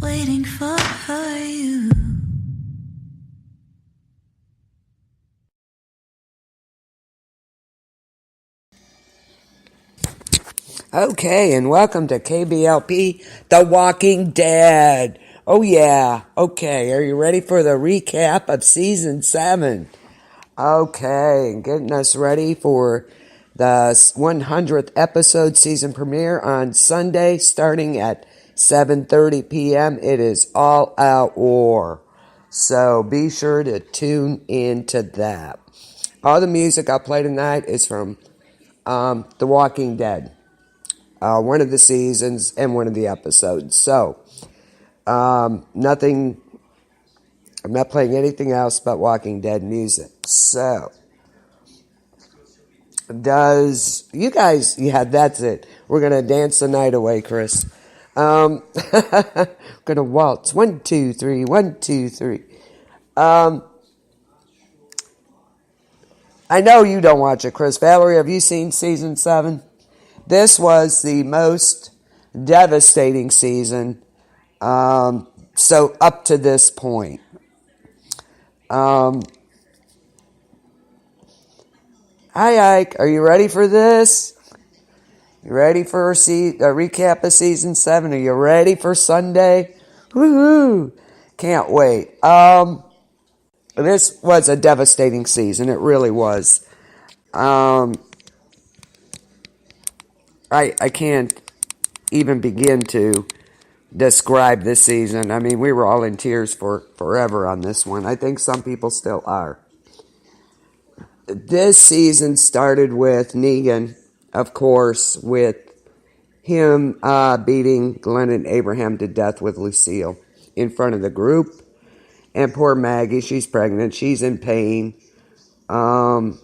waiting for you. Okay, and welcome to KBLP, The Walking Dead. Oh yeah, okay, are you ready for the recap of Season 7? Okay, getting us ready for the 100th episode season premiere on Sunday starting at 7:30 p.m. It is All Out War, so be sure to tune into that. All the music I'll play tonight is from The Walking Dead. One of the seasons and one of the episodes. So, nothing, I'm not playing anything else but Walking Dead music. So, you guys, yeah, that's it. We're going to dance the night away, Chris. Going to waltz. 1, 2, 3, 1, 2, 3. I know you don't watch it, Chris. Valerie, have you seen season 7? This was the most devastating season, so up to this point. Hi, Ike. Are you ready for this? You ready for a recap of season 7? Are you ready for Sunday? Woohoo! Can't wait. This was a devastating season. It really was. I can't even begin to describe this season. I mean, we were all in tears for forever on this one. I think some people still are. This season started with Negan, of course, with him beating Glenn and Abraham to death with Lucille in front of the group. And poor Maggie, she's pregnant. She's in pain. And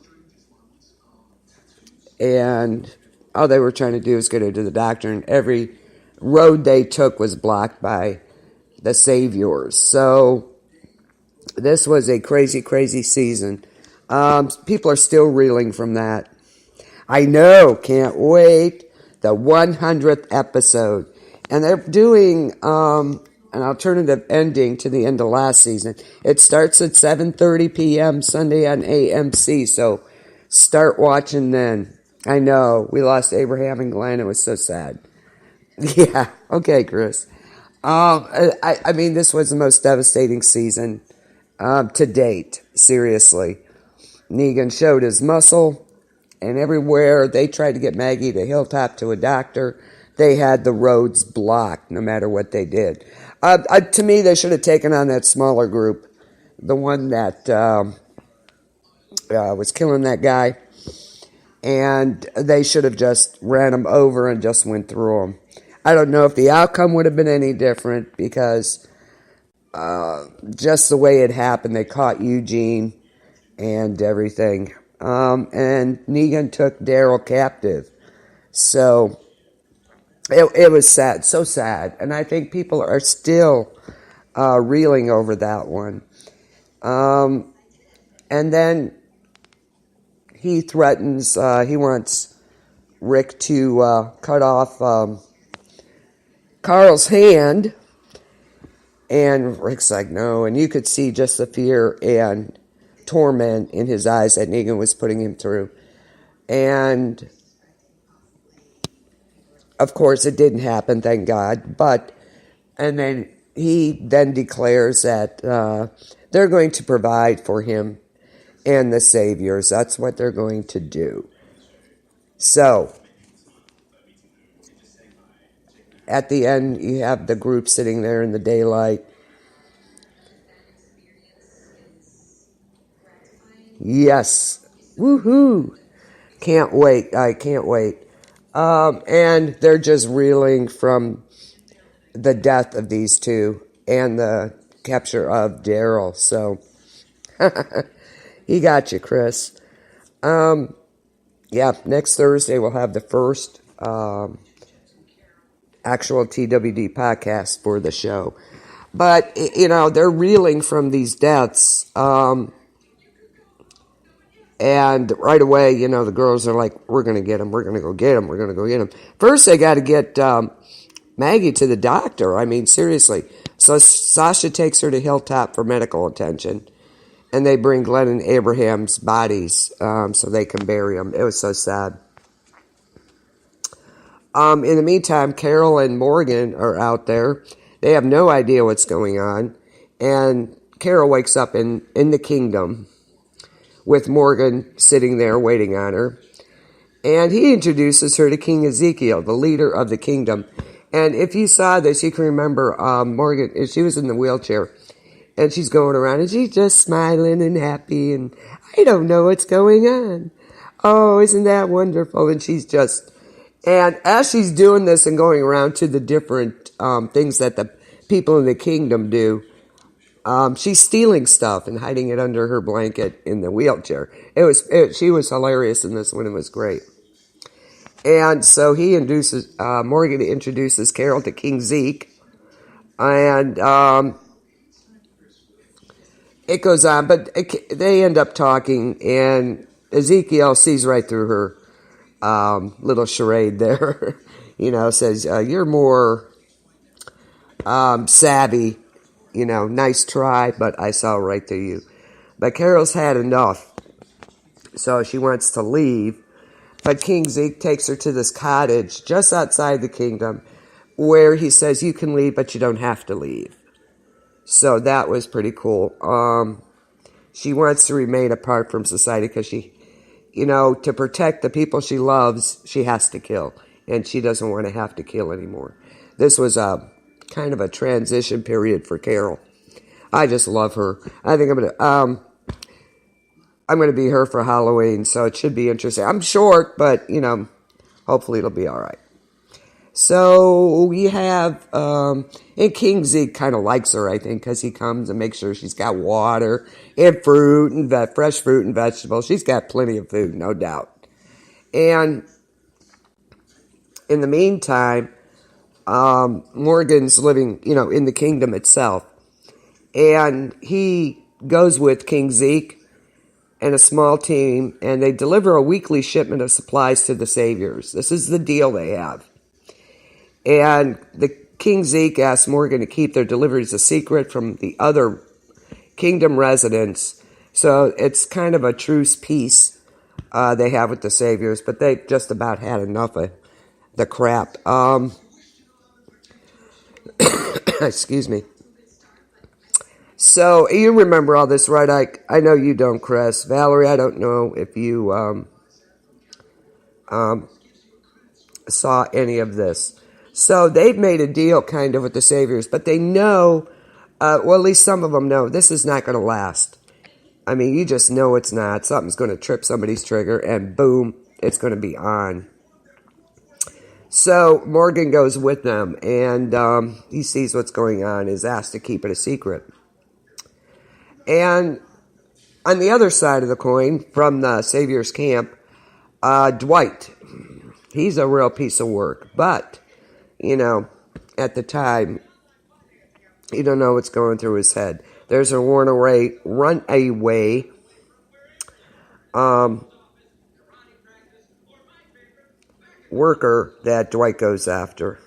all they were trying to do was get her to the doctor, and every road they took was blocked by the saviors. So this was a crazy, crazy season. People are still reeling from that. I know, can't wait. The 100th episode. And they're doing an alternative ending to the end of last season. It starts at 7:30 p.m. Sunday on AMC, so start watching then. I know, we lost Abraham and Glenn. It was so sad. Yeah, okay, Chris. I mean, this was the most devastating season to date, seriously. Negan showed his muscle, and everywhere they tried to get Maggie to Hilltop to a doctor, they had the roads blocked no matter what they did. To me, they should have taken on that smaller group, the one that was killing that guy. And they should have just ran them over and just went through them. I don't know if the outcome would have been any different because just the way it happened, they caught Eugene and everything. And Negan took Daryl captive. So it was sad, so sad. And I think people are still reeling over that one. And then he threatens, he wants Rick to cut off Carl's hand. And Rick's like, no. And you could see just the fear and torment in his eyes that Negan was putting him through. And, of course, it didn't happen, thank God. And then he then declares that they're going to provide for him and the saviors. That's what they're going to do. So, at the end, you have the group sitting there in the daylight. Yes. Woohoo. Can't wait. I can't wait. And they're just reeling from the death of these two and the capture of Daryl. So, he got you, Chris. Yeah, next Thursday we'll have the first actual TWD podcast for the show. But, you know, they're reeling from these deaths. And right away, you know, the girls are like, we're going to get him. We're going to go get him. We're going to go get him. First, they got to get Maggie to the doctor. I mean, seriously. So Sasha takes her to Hilltop for medical attention, and they bring Glenn and Abraham's bodies so they can bury them. It was so sad. In the meantime, Carol and Morgan are out there. They have no idea what's going on. And Carol wakes up in the kingdom with Morgan sitting there waiting on her. And he introduces her to King Ezekiel, the leader of the kingdom. And if you saw this, you can remember Morgan, she was in the wheelchair. And she's going around and she's just smiling and happy. And I don't know what's going on. Oh, isn't that wonderful? And she's just... And as she's doing this and going around to the different things that the people in the kingdom do, she's stealing stuff and hiding it under her blanket in the wheelchair. She was hilarious in this one. It was great. And so Morgan introduces Carol to King Zeke. And it goes on, but they end up talking, and Ezekiel sees right through her little charade there. Says, you're more savvy, nice try, but I saw right through you. But Carol's had enough, so she wants to leave. But King Zeke takes her to this cottage just outside the kingdom where he says, you can leave, but you don't have to leave. So that was pretty cool. She wants to remain apart from society because she, to protect the people she loves, she has to kill. And she doesn't want to have to kill anymore. This was a kind of a transition period for Carol. I just love her. I think I'm going to be her for Halloween, so it should be interesting. I'm short, but, hopefully it'll be all right. So we have, and King Zeke kind of likes her, I think, because he comes and makes sure she's got water and fruit and fresh fruit and vegetables. She's got plenty of food, no doubt. And in the meantime, Morgan's living, in the kingdom itself. And he goes with King Zeke and a small team, and they deliver a weekly shipment of supplies to the saviors. This is the deal they have. And the King Zeke asks Morgan to keep their deliveries a secret from the other kingdom residents. So it's kind of a truce peace they have with the saviors, but they've just about had enough of the crap. Excuse me. So you remember all this, right? I know you don't, Chris. Valerie, I don't know if you saw any of this. So they've made a deal kind of with the saviors, but they know, well, at least some of them know, this is not going to last. I mean, you just know it's not. Something's going to trip somebody's trigger, and boom, it's going to be on. So Morgan goes with them, and he sees what's going on, is asked to keep it a secret. And on the other side of the coin, from the Savior's camp, Dwight, he's a real piece of work. But, at the time, you don't know what's going through his head. There's a runaway worker that Dwight goes after.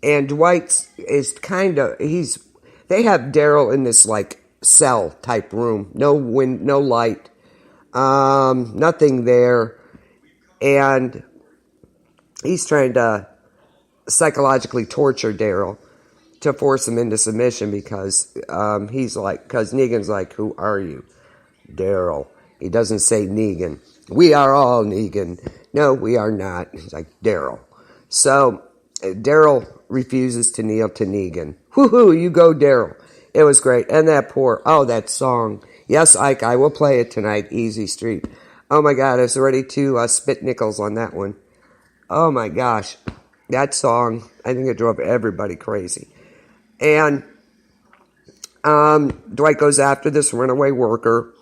And Dwight is they have Daryl in this cell type room. No wind, no light, nothing there. And he's trying to psychologically torture Daryl to force him into submission because because Negan's like, who are you? Daryl. He doesn't say Negan. We are all Negan. No, we are not. He's like, Daryl. So Daryl refuses to kneel to Negan. Woohoo, you go, Daryl. It was great. And that song. Yes, Ike, I will play it tonight, Easy Street. Oh my God, I was ready to spit nickels on that one. Oh my gosh. That song, I think it drove everybody crazy. And Dwight goes after this runaway worker,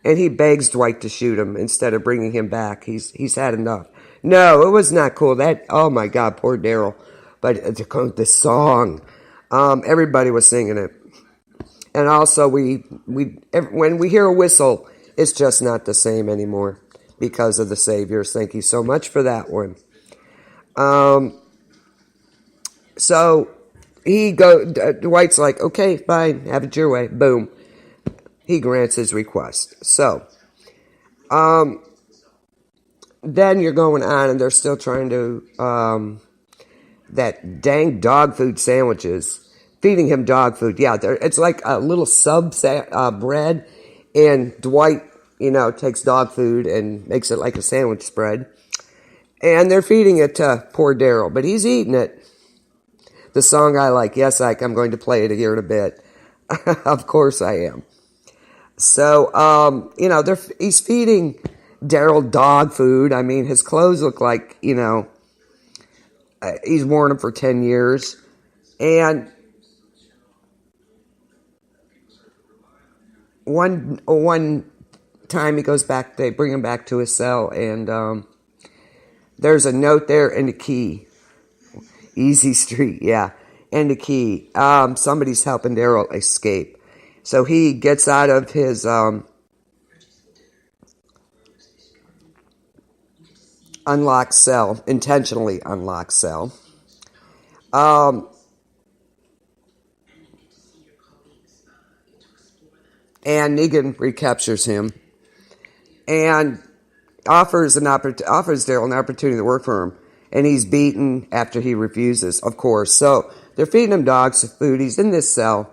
and he begs Dwight to shoot him instead of bringing him back. He's had enough. No, it was not cool. Oh my God, poor Daryl. But the song, everybody was singing it. And also, when we hear a whistle, it's just not the same anymore because of the Saviors. Thank you so much for that one. So Dwight's like, okay, fine, have it your way. Boom. He grants his request. So, then you're going on, and they're still trying to, that dang dog food sandwiches, feeding him dog food. Yeah, it's like a little bread, and Dwight, takes dog food and makes it like a sandwich spread. And they're feeding it to poor Daryl, but he's eating it. The song I like, yes, I'm going to play it here in a bit. Of course I am. So, he's feeding Daryl dog food. I mean, his clothes look like, he's worn them for 10 years. And one time he goes back, they bring him back to his cell, and there's a note there and a key. Easy Street, yeah. And a key. Somebody's helping Daryl escape. So he gets out of his unlocked cell, intentionally unlocked cell. And Negan recaptures him and offers Daryl an opportunity to work for him. And he's beaten after he refuses, of course. So they're feeding him dogs food. He's in this cell.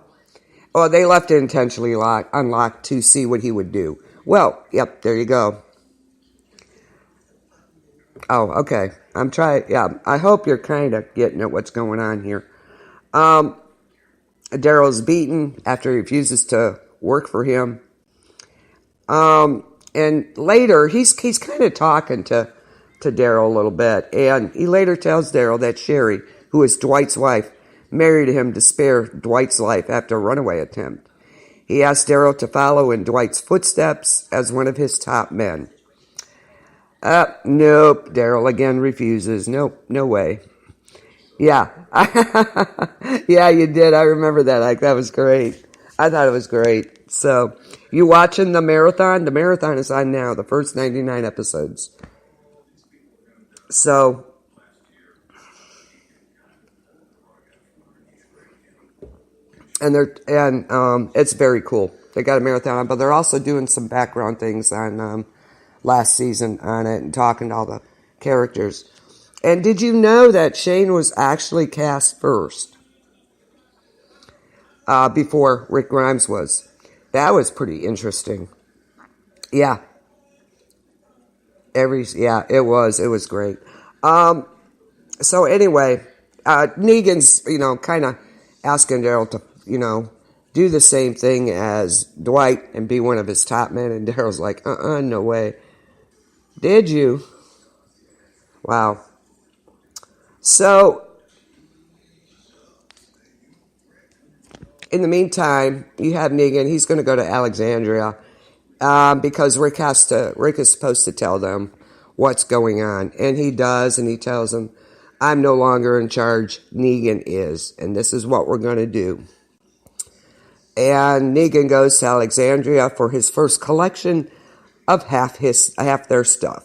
Oh, they left it intentionally unlocked to see what he would do. Well, yep, there you go. Oh, okay. I'm trying. Yeah, I hope you're kind of getting at what's going on here. Daryl's beaten after he refuses to work for him. And later, he's kind of talking to Daryl a little bit. And he later tells Daryl that Sherry, who is Dwight's wife, married him to spare Dwight's life after a runaway attempt. He asked Daryl to follow in Dwight's footsteps as one of his top men. Nope. Daryl again refuses. Nope, no way. Yeah. Yeah, you did. I remember that. That was great. I thought it was great. So, you watching the marathon? The marathon is on now, the first 99 episodes. So, and it's very cool. They got a marathon on, but they're also doing some background things on last season on it and talking to all the characters. And did you know that Shane was actually cast first before Rick Grimes was? That was pretty interesting. Yeah. It was great. So anyway, Negan's, kind of asking Daryl to, do the same thing as Dwight and be one of his top men. And Daryl's like, no way. Did you? Wow. So, in the meantime, you have Negan. He's going to go to Alexandria because Rick is supposed to tell them what's going on. And he does, and he tells them, I'm no longer in charge. Negan is, and this is what we're going to do. And Negan goes to Alexandria for his first collection of half their stuff.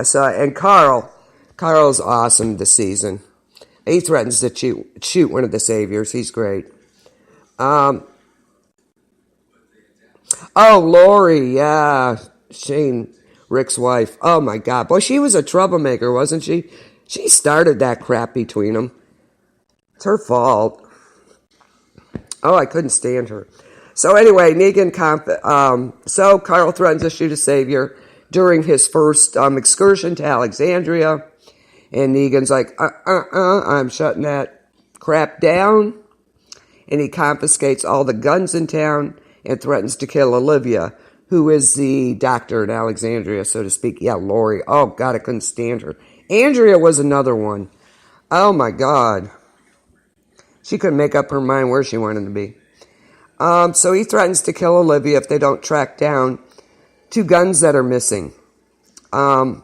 So, and Carl's awesome this season. He threatens to shoot one of the Saviors. He's great. Lori, yeah. Shane, Rick's wife. Oh, my God. Boy, she was a troublemaker, wasn't she? She started that crap between them. It's her fault. Oh, I couldn't stand her. So anyway, so Carl threatens to shoot a Savior during his first excursion to Alexandria. And Negan's like, I'm shutting that crap down. And he confiscates all the guns in town and threatens to kill Olivia, who is the doctor in Alexandria, so to speak. Yeah, Lori. Oh, God, I couldn't stand her. Andrea was another one. Oh, my God. She couldn't make up her mind where she wanted to be. So he threatens to kill Olivia if they don't track down 2 guns that are missing. And